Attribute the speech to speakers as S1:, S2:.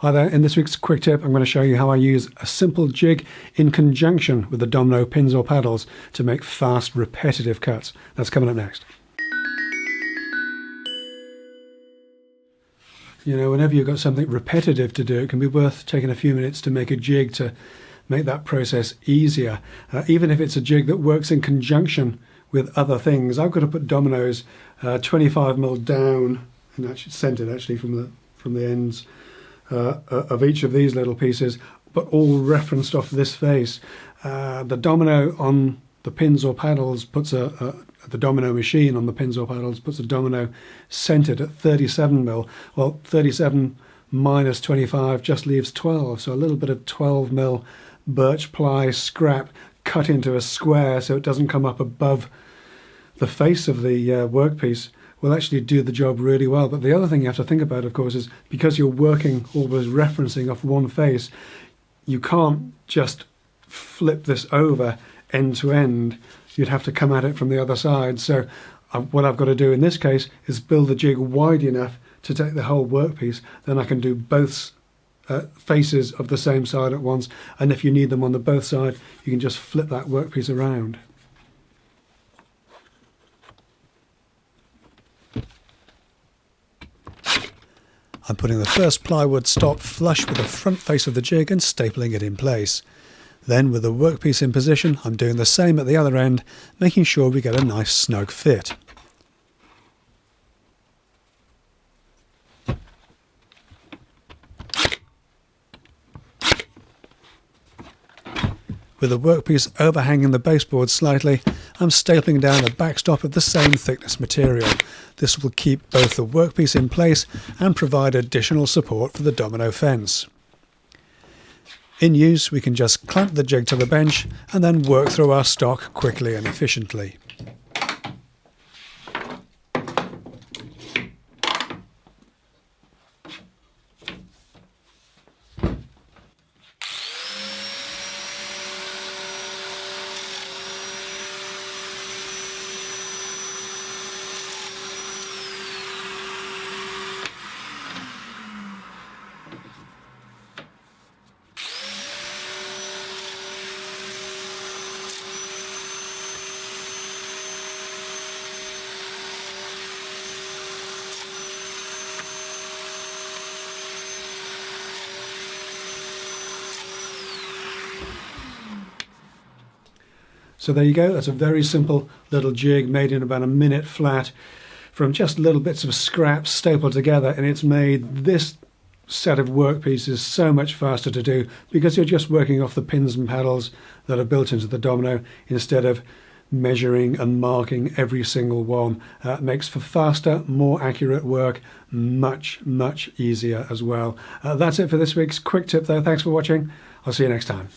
S1: Hi there, in this week's quick tip I'm going to show you how I use a simple jig in conjunction with the domino pins or paddles to make fast repetitive cuts. That's coming up next. You know, whenever you've got something repetitive to do, it can be worth taking a few minutes to make a jig to make that process easier. Even if it's a jig that works in conjunction with other things. I've got to put dominoes 25mm down and actually centered actually from the ends of each of these little pieces, but all referenced off this face. The domino on the pins or paddles puts the domino machine on the pins or paddles puts a domino centered at 37mm. Well, 37 minus 25 just leaves 12, so a little bit of 12mm birch ply scrap cut into a square so it doesn't come up above the face of the workpiece will actually do the job really well. But the other thing you have to think about, of course, is because you're working always referencing off one face, you can't just flip this over end to end. You'd have to come at it from the other side. So what I've got to do in this case is build the jig wide enough to take the whole workpiece. Then I can do both faces of the same side at once. And if you need them on the both side, you can just flip that workpiece around. I'm putting the first plywood stop flush with the front face of the jig and stapling it in place. Then with the workpiece in position, I'm doing the same at the other end, making sure we get a nice snug fit. With the workpiece overhanging the baseboard slightly, I'm stapling down a backstop of the same thickness material. This will keep both the workpiece in place and provide additional support for the domino fence. In use, we can just clamp the jig to the bench and then work through our stock quickly and efficiently. So there you go, that's a very simple little jig made in about a minute flat from just little bits of scrap stapled together, and it's made this set of workpieces so much faster to do because you're just working off the pins and paddles that are built into the domino instead of measuring and marking every single one. It makes for faster, more accurate work, much easier as well. That's it for this week's quick tip though. Thanks for watching. I'll see you next time.